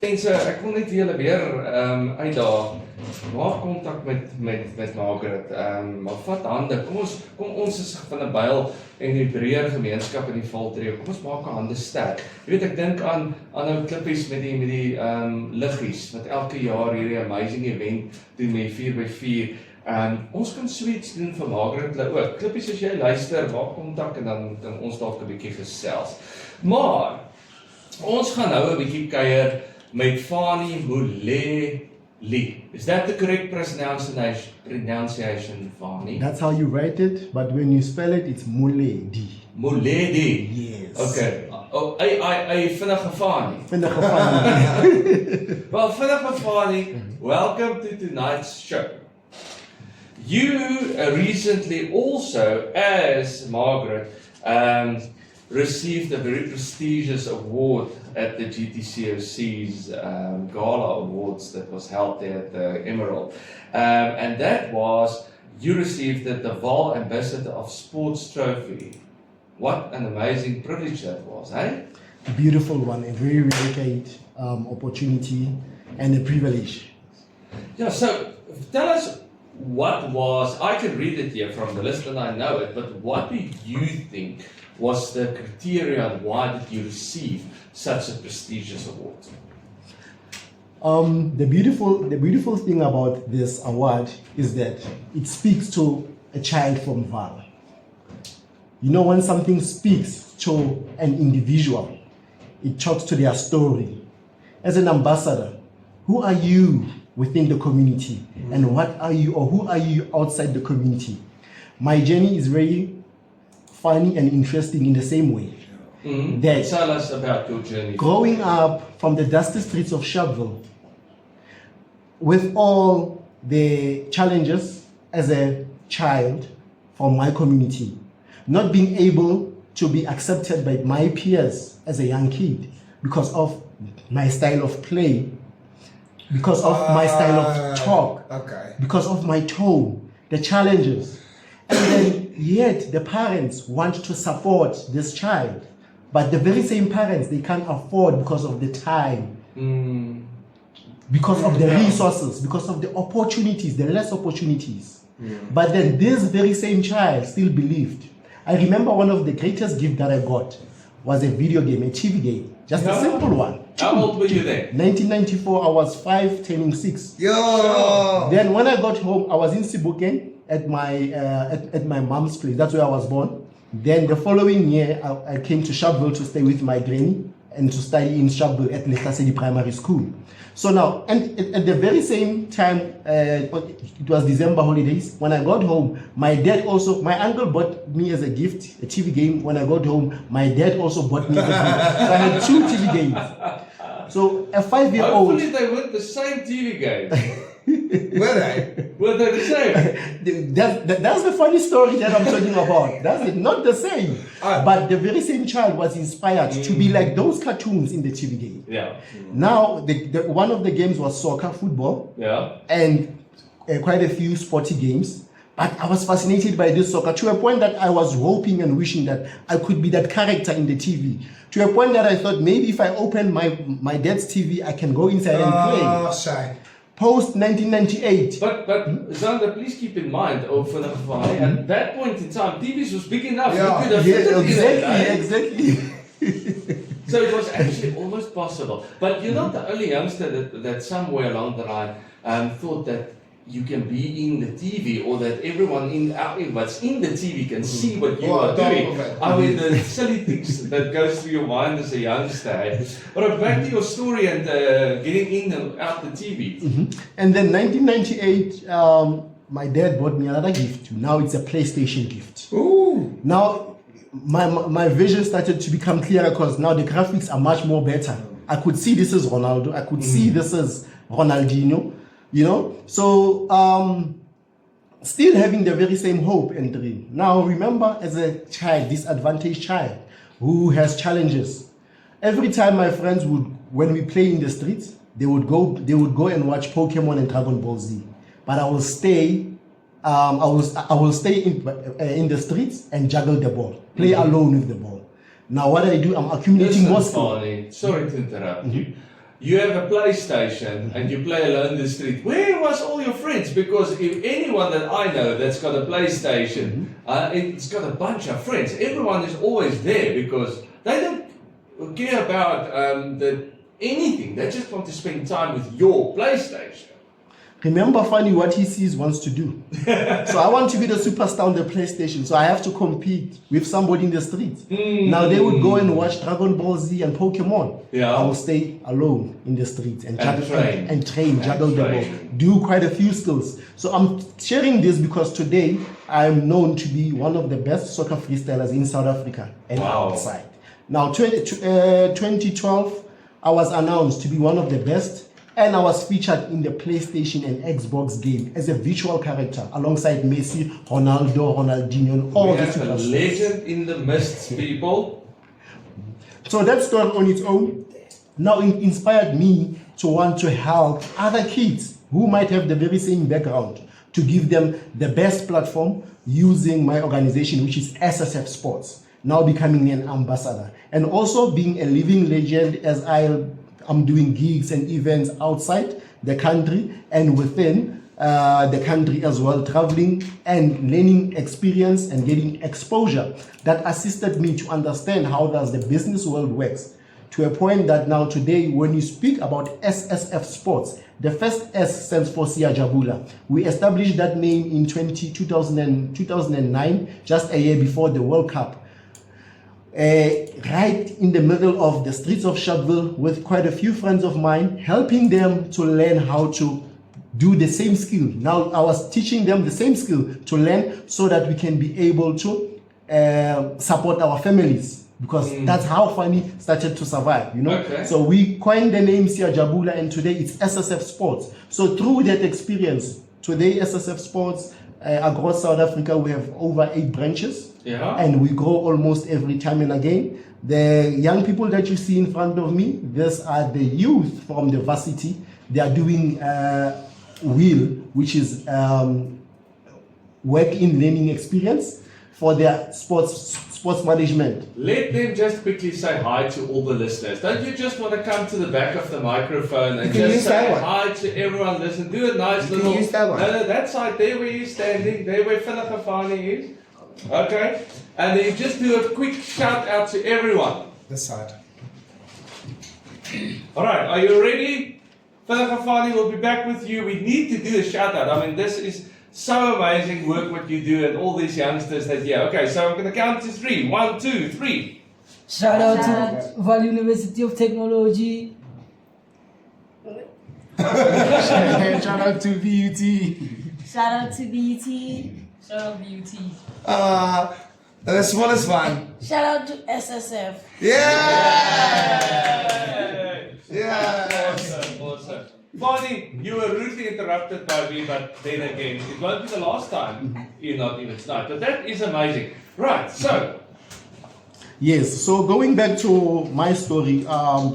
Mense, ek wil net julle weer uitdaag. Maak kontak met Margaret. Maar vat hande. Kom ons is van 'n byl en die breër gemeenskap in die Valtreeu. Kom ons maak 'n hande sterk. Jy weet, ek dink aan nou klippies met die liggies wat elke jaar hierdie amazing event doen met 4x4. Ons kan sweets doen vir Margaret hulle ook. Klippies, as jy luister, maak kontak en dan kan ons dalk 'n bietjie gesels. Maar ons gaan nou 'n bietjie kuier met Fanie Moleli. Is that the correct pronunciation, Fanie? That's how you write it, but when you spell it, it's Moleli. Moleli. Yes. Okay. Oh, I vinnige Fanie. Vinnige Fanie. Well, vinnige Fanie, welcome to tonight's show. You recently also, as Margaret, received a very prestigious award at the GTCOC's Gala Awards that was held there at the Emerald. And that was, you received the Val Ambassador of Sports Trophy. What an amazing privilege that was, eh? A beautiful one, a very delicate opportunity and a privilege. Yeah, so tell us what was, I can read it here from the list and I know it, but what do you think was the criteria and why did you receive such a prestigious award? The beautiful thing about this award is that it speaks to a child from Val. You know, when something speaks to an individual, it talks to their story. As an ambassador, who are you within the community, and what are you, or who are you outside the community? My journey is very funny and interesting in the same way. That tell us about your journey. Growing up from the dusty streets of Sharpeville, with all the challenges as a child from my community, not being able to be accepted by my peers as a young kid because of my style of play, because of my style of talk, because of my tone, the challenges. And then yet the parents want to support this child, but the very same parents, they can't afford because of the time, because of the resources, because of the opportunities, the less opportunities. But then this very same child still believed. I remember one of the greatest gifts that I got was a video game, a TV game, just a simple one. How old were you then? 1994, I was 5, turning 6. Yo! Then when I got home, I was in Sibuken at my mom's place. That's where I was born. Then the following year, I came to Sharpeville to stay with my granny and to study in Sharpeville at Lehlasedi Primary School. So now, and at the very same time, it was December holidays. When I got home, my uncle bought me as a gift a TV game. When I got home, my dad also bought me a gift. So I had 2 TV games. So a 5-year-old. Hopefully they weren't the same TV games. Were they? Were they the same? That's the funny story that I'm talking about. That's it, not the same. But the very same child was inspired to be like those cartoons in the TV game. Yeah. Now, one of the games was soccer, football, and quite a few sporty games. But I was fascinated by this soccer to a point that I was hoping and wishing that I could be that character in the TV. To a point that I thought maybe if I open my dad's TV, I can go inside and play. Shy. Post 1998. But Zander, please keep in mind, at that point in time, TVs was big enough. Yeah. You could have fitted in it, Exactly. So it was actually almost possible. But you're not the only youngster that somewhere along the line thought that you can be in the TV, or that everyone what's in the TV can see what you are doing. I mean, the silly things that goes through your mind as a youngster. But back to your story and getting in and out the TV. And then 1998, my dad bought me another gift. Now it's a PlayStation gift. Ooh. Now my vision started to become clearer because now the graphics are much more better. I could see this is Ronaldo. I could see this is Ronaldinho. You know, so still having the very same hope and dream. Now remember, as a child, disadvantaged child who has challenges. Every time my friends when we play in the streets, they would go and watch Pokemon and Dragon Ball Z. But I will stay I will stay in the streets and juggle the ball, play alone with the ball. Now what I do, I'm accumulating more skill. Sorry to interrupt you. you have a PlayStation and you play alone in the street, where was all your friends? Because if anyone that I know that's got a PlayStation, it's got a bunch of friends. Everyone is always there because they don't care about anything. They just want to spend time with your PlayStation. Remember, Fanie, what he sees wants to do. So I want to be the superstar on the PlayStation, so I have to compete with somebody in the street. Now they would go and watch Dragon Ball Z and Pokemon. Yeah. I will stay alone in the street and train. juggle the ball, do quite a few skills. So I'm sharing this because today I'm known to be one of the best soccer freestylers in South Africa and outside. Now 2012, I was announced to be one of the best. And I was featured in the PlayStation and Xbox game as a virtual character alongside Messi, Ronaldo, Ronaldinho, and all the superstars. A legend in the mists, people. So that story on its own now inspired me to want to help other kids who might have the very same background to give them the best platform using my organization, which is SSF Sports, now becoming an ambassador and also being a living legend as I'm doing gigs and events outside the country and within the country as well, traveling and learning experience and getting exposure that assisted me to understand how does the business world works, to a point that now today when you speak about SSF Sports, the first S stands for Siyajabula. We established that name in 2009, just a year before the World Cup. Right in the middle of the streets of Sharpeville with quite a few friends of mine, helping them to learn how to do the same skill. Now I was teaching them the same skill to learn so that we can be able to support our families, because that's how Fanie started to survive, you know. Okay. So we coined the name Siyajabula and today it's SSF Sports. So through that experience, today SSF Sports across South Africa, we have over 8 branches. Yeah. And we grow almost every time and again. The young people that you see in front of me, these are the youth from the varsity. They are doing WHEEL, which is work in learning experience for their sports management. Let them just quickly say hi to all the listeners. Don't you just want to come to the back of the microphone and just say hi to everyone? Listen, do a nice little. Use that one. No, that side there where you're standing, there where Fanie is. Okay, and then you just do a quick shout out to everyone. This side. All right, are you ready? Fanie will be back with you. We need to do a shout out. I mean, this is so amazing work what you do and all these youngsters that, Okay, so I'm going to count to 3. 1, 2, 3. Shout out to Val University of Technology. Shout out to VUT. Shout out to BET. Shout out VUT. The smallest one. Shout out to SSF. Awesome. Fanie, you were rudely interrupted by me, but then again, it won't be the last time you're not even tonight. But that is amazing. Right, so. Yes, so going back to my story,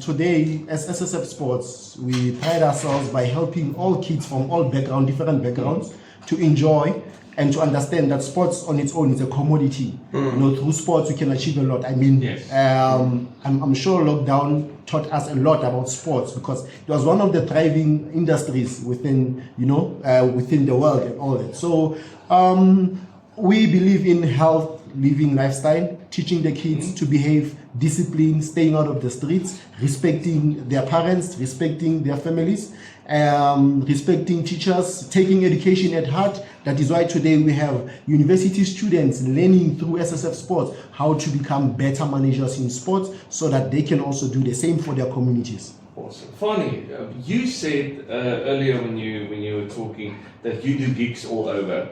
today as SSF Sports, we pride ourselves by helping all kids from all different backgrounds, to enjoy and to understand that sports on its own is a commodity. You know, through sports we can achieve a lot. I mean, yes. I'm sure lockdown taught us a lot about sports because it was one of the thriving industries within, within the world and all that. So we believe in health, living lifestyle, teaching the kids to behave, discipline, staying out of the streets, respecting their parents, respecting their families, respecting teachers, taking education at heart. That is why today we have university students learning through SSF Sports how to become better managers in sports so that they can also do the same for their communities. Awesome. Fanie, you said earlier when you were talking that you do gigs all over.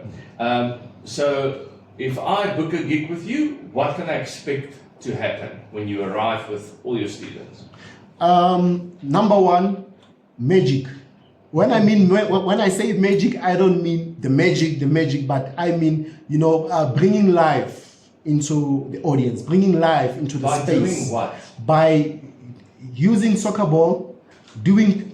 So if I book a gig with you, what can I expect to happen when you arrive with all your students? Number one, magic. When I say magic, I don't mean the magic, but I mean, bringing life into the audience, bringing life into the space. By doing what? By using soccer ball, doing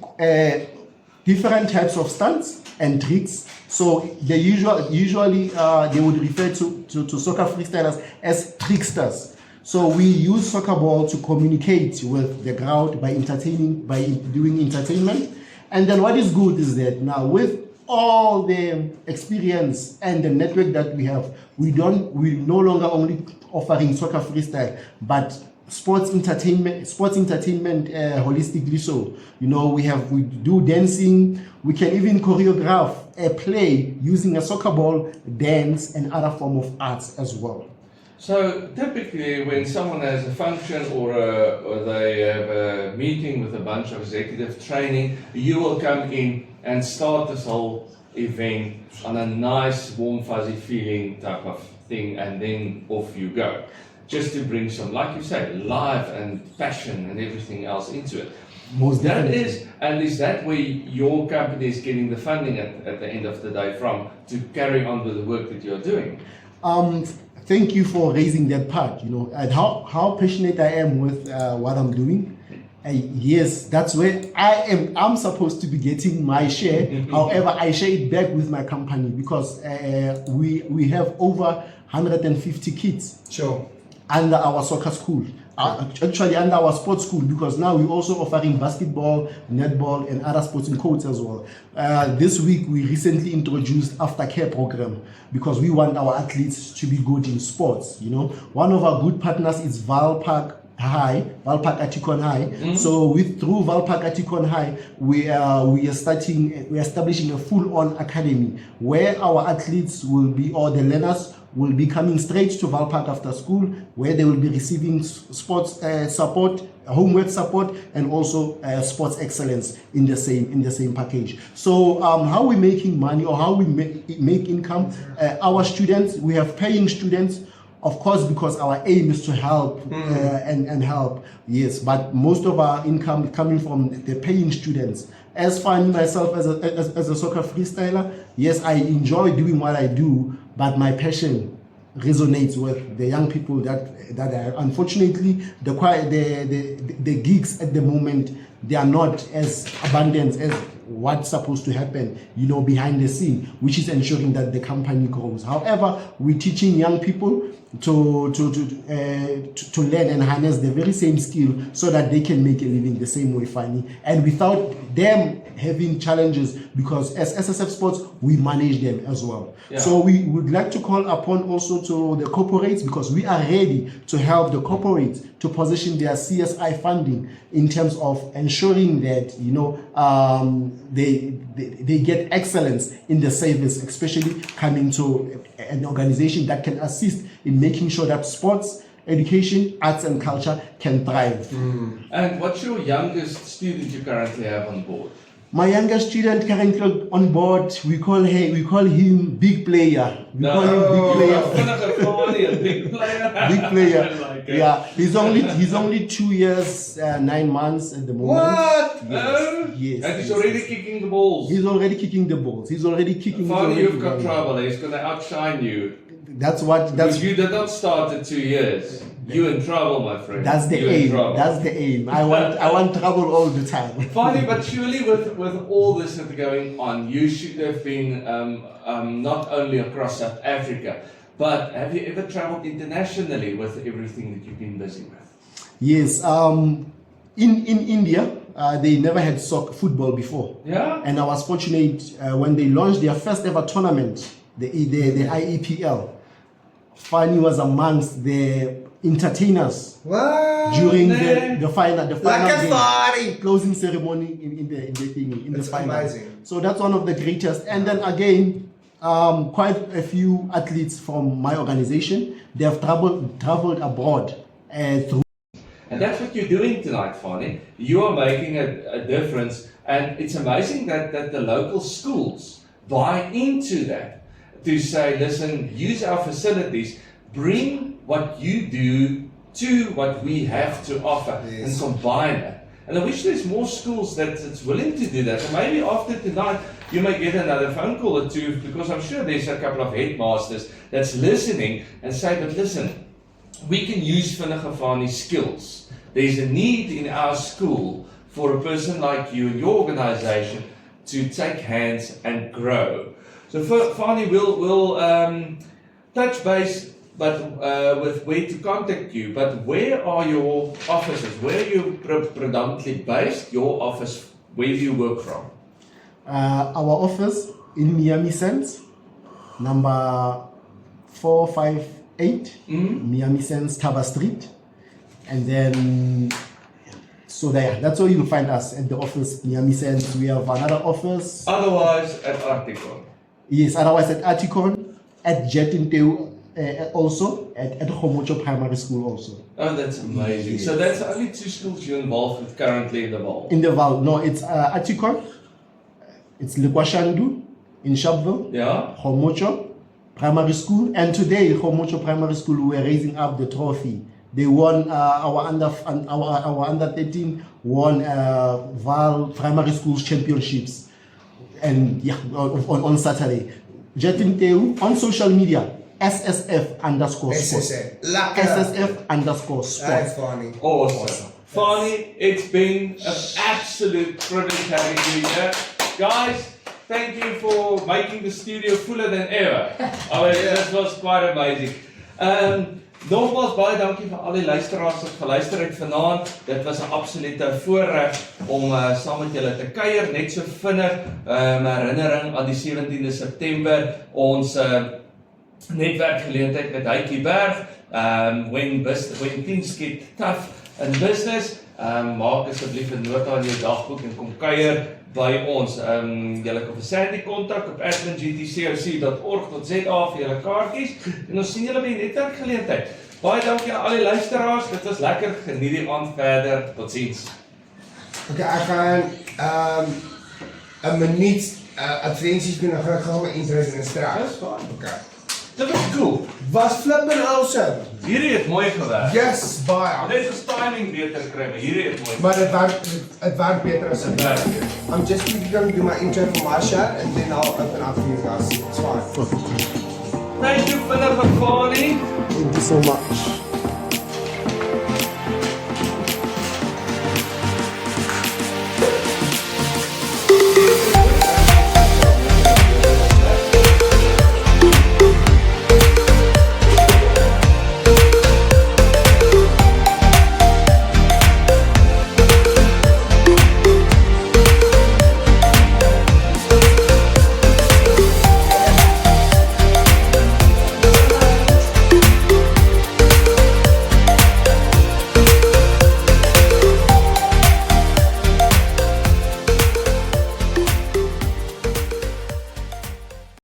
different types of stunts and tricks. So they usually they would refer to soccer freestylers as tricksters. So we use soccer ball to communicate with the crowd by doing entertainment. And then what is good is that now with all the experience and the network that we have, we no longer only offering soccer freestyle, but sports entertainment holistically. So we do dancing. We can even choreograph a play using a soccer ball, dance, and other form of arts as well. So typically when someone has a function or they have a meeting with a bunch of executive training, you will come in and start this whole event on a nice, warm, fuzzy feeling type of thing, and then off you go. Just to bring some, like you say, life and passion and everything else into it. Most definitely. Is that where your company is getting the funding at the end of the day from, to carry on with the work that you're doing? Thank you for raising that part, and how passionate I am with what I'm doing. Yes, that's where I'm supposed to be getting my share. However, I share it back with my company because we have over 150 kids. Sure. Under our soccer school, actually under our sports school, because now we're also offering basketball, netball, and other sporting codes as well. This week we recently introduced aftercare program because we want our athletes to be good in sports. One of our good partners is Valpark Atikon High. Mm-hmm. So through Valpark Atikon High, we are establishing a full-on academy where our athletes will be, or the learners will be coming straight to Valpark after school, where they will be receiving sports support, homework support, and also sports excellence in the same package. So how we making money, or how we make income? Our students, we have paying students, of course, because our aim is to help and help. Yes, but most of our income is coming from the paying students. As Fanie, myself as a soccer freestyler, yes, I enjoy doing what I do, but my passion resonates with the young people that are, unfortunately, the gigs at the moment, they are not as abundant as what's supposed to happen, behind the scene, which is ensuring that the company grows. However, we're teaching young people to learn and harness the very same skill so that they can make a living the same way, Fanie, and without them having challenges, because as SSF Sports, we manage them as well. Yeah. So we would like to call upon also to the corporates, because we are ready to help the corporates to position their CSI funding in terms of ensuring that they get excellence in the service, especially coming to an organization that can assist in making sure that sports, education, arts and culture can thrive. And what's your youngest student you currently have on board? My youngest student currently on board, we call him Big Player. We call him Big Player. Big Player. Like yeah, he's only 2 years, 9 months at the moment. What? Yes. And he's already kicking the balls. He's already kicking the balls. Fanie, you've got trouble. He's going to outshine you. You did not start at 2 years. You're in trouble, my friend. That's the aim. That's the aim. I want trouble all the time. Fanie, but surely with all this that's going on, you should have been not only across South Africa, but have you ever traveled internationally with everything that you've been busy with? Yes. In India, they never had football before. Yeah. And I was fortunate when they launched their first ever tournament, the IEPL. Fanie was amongst the entertainers during the final game, closing ceremony in the final. Amazing. So that's one of the greatest. And then again, quite a few athletes from my organization, they have traveled abroad through. And that's what you're doing tonight, Fanie. You are making a difference, and it's amazing that the local schools buy into that, to say, listen, use our facilities, bring what you do to what we have to offer, and combine it. And I wish there's more schools that's willing to do that. And maybe after tonight, you may get another phone call or two, because I'm sure there's a couple of headmasters that's listening and say, but listen, we can use Fanie's skills. There's a need in our school for a person like you and your organization to take hands and grow. So Fanie, we'll touch base with where to contact you. But where are your offices? Where are you predominantly based? Your office, where do you work from? Our office in Miami Sense, number 458, Miami Sense, Taba Street. And then, so there, that's where you'll find us at the office, Miami Sense. We have another office. Otherwise, at Articon. Yes, otherwise at Articon, at Jetinteu, also at Homocho Primary School also. Oh, that's amazing. Yes. So that's the only 2 schools you're involved with currently in the Val. In the Val, no, it's Articon, it's Lekwashandu in Sharpeville, Yeah? Homocho Primary School, and today Homocho Primary School we're raising up the trophy. They won our under 13 won Val Primary Schools championships, and yeah, on Saturday. Jetinteu on social media. SSF_sports. SSF. Lekker. SSF_sports. That's funny. Awesome. Fanie, it's been an absolute privilege having you here. Guys, thank you for making the studio fuller than ever. I mean, this was quite amazing. Nogmaals baie dankie vir al die luisteraars wat geluister het vanaand. Dit was 'n absolute voorreg om saam met julle te kuier, net so vinnig 'n herinnering aan die 17de September, ons netwerkgeleentheid met Hytjie Berg. When things get tough in business, maak asseblief 'n nota in jou dagboek en kom kuier by ons. Julle kan vir Sandy kontak op admin.gtcoc.org.za vir julle kaartjies en ons sien julle by die netwerkgeleentheid. Baie dankie aan al die luisteraars. Dit was lekker. Geniet die aand verder. Totsiens. Okay, ek gaan 'n minuut advensies doen en gaan ek my interest in straat. Dis fyn. Okay. Dit was cool. Was flippin' awesome. Hierdie het mooi gewerk. Yes, baie. Net is timing beter kry, maar hierdie het mooi. Maar het werk beter as Dit werk. I'm just going to do my intro for my show and then I'll open up for you guys. It's fine. Thank you, Philip and Fanie. Thank you so much.